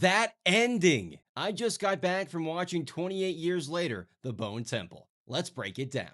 That ending! I just got back from watching 28 years later, The Bone Temple. Let's break it down.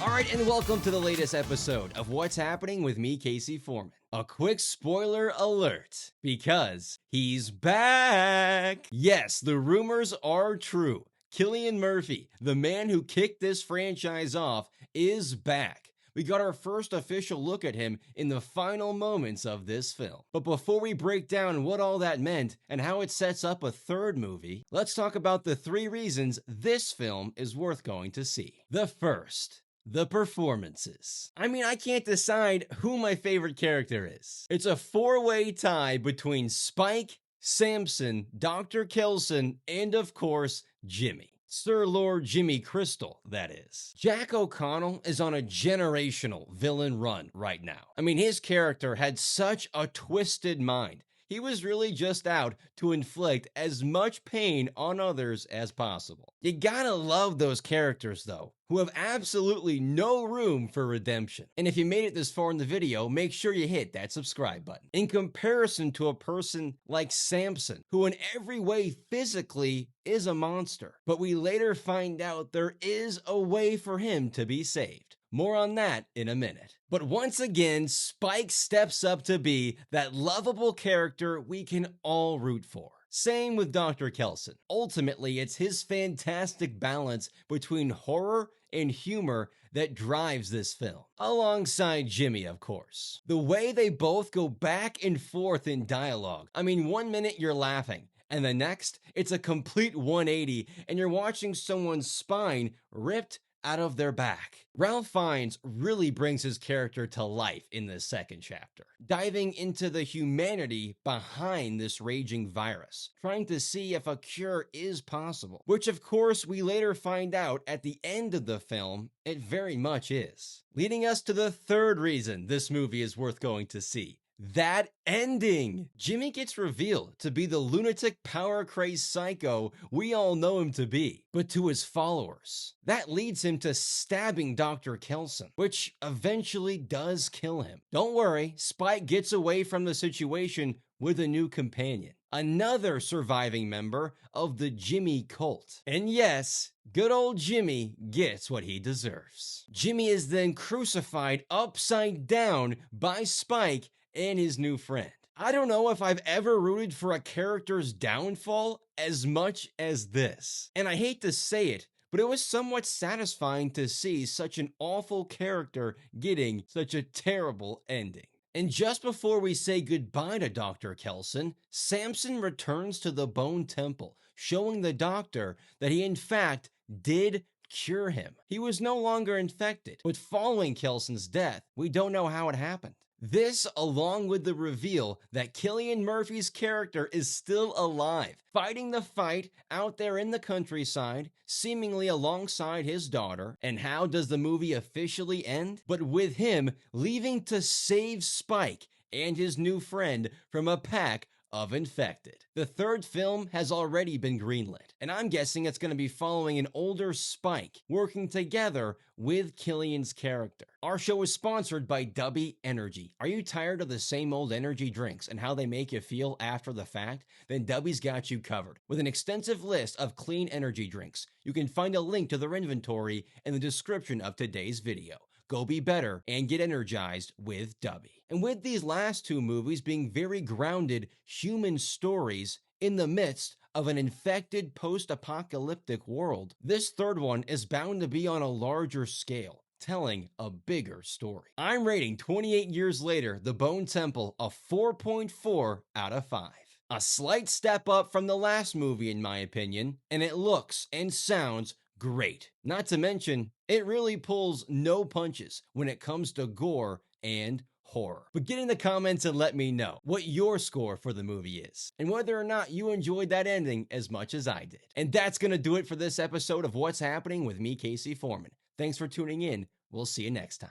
Alright, and welcome to the latest episode of What's Happening with me, Casey Foreman. A quick spoiler alert, because he's back! Yes, the rumors are true. Cillian Murphy, the man who kicked this franchise off, is back. We got our first official look at him in the final moments of this film. But before we break down what all that meant and how it sets up a third movie, let's talk about the 3 reasons this film is worth going to see. The first, the performances. I can't decide who my favorite character is. It's a 4-way tie between Spike, Samson, Dr. Kelson, and of course, Jimmy. Sir Lord Jimmy Crystal, that is. Jack O'Connell is on a generational villain run right now. His character had such a twisted mind. He was really just out to inflict as much pain on others as possible. You gotta love those characters though, who have absolutely no room for redemption. And if you made it this far in the video, make sure you hit that subscribe button. In comparison to a person like Samson, who in every way physically is a monster, but we later find out there is a way for him to be saved. More on that in a minute. But once again, Spike steps up to be that lovable character we can all root for. Same with Dr. Kelson. Ultimately, it's his fantastic balance between horror and humor that drives this film. Alongside Jimmy, of course. The way they both go back and forth in dialogue. 1 minute you're laughing, and the next, it's a complete 180, and you're watching someone's spine ripped out of their back. Ralph Fiennes really brings his character to life in this second chapter, diving into the humanity behind this raging virus, trying to see if a cure is possible, which of course we later find out at the end of the film it very much is. Leading us to the third reason this movie is worth going to see. That ending! Jimmy gets revealed to be the lunatic, power-crazed psycho we all know him to be, but to his followers. That leads him to stabbing Dr. Kelson, which eventually does kill him. Don't worry, Spike gets away from the situation with a new companion, another surviving member of the Jimmy cult. And yes, good old Jimmy gets what he deserves. Jimmy is then crucified upside down by Spike and his new friend. I don't know if I've ever rooted for a character's downfall as much as this. And I hate to say it, but it was somewhat satisfying to see such an awful character getting such a terrible ending. And just before we say goodbye to Dr. Kelson, Samson returns to the Bone Temple, showing the doctor that he in fact did cure him. He was no longer infected, but following Kelson's death, we don't know how it happened. This, along with the reveal that Cillian Murphy's character is still alive, fighting the fight out there in the countryside, seemingly alongside his daughter. And how does the movie officially end? But with him leaving to save Spike and his new friend from a pack of infected. The third film has already been greenlit, and I'm guessing it's going to be following an older Spike, working together with Cillian's character. Our show is sponsored by Dubby Energy. Are you tired of the same old energy drinks and how they make you feel after the fact? Then Dubby's got you covered with an extensive list of clean energy drinks. You can find a link to their inventory in the description of today's video. Go be better and get energized with Dubby. And with these last 2 movies being very grounded human stories in the midst of an infected post-apocalyptic world, this third one is bound to be on a larger scale, telling a bigger story. I'm rating 28 years later, The Bone Temple a 4.4 out of 5. A slight step up from the last movie in my opinion, and it looks and sounds great. Not to mention, it really pulls no punches when it comes to gore and horror. But get in the comments and let me know what your score for the movie is, and whether or not you enjoyed that ending as much as I did. And that's gonna do it for this episode of What's Happening with me, Casey Foreman. Thanks for tuning in. We'll see you next time.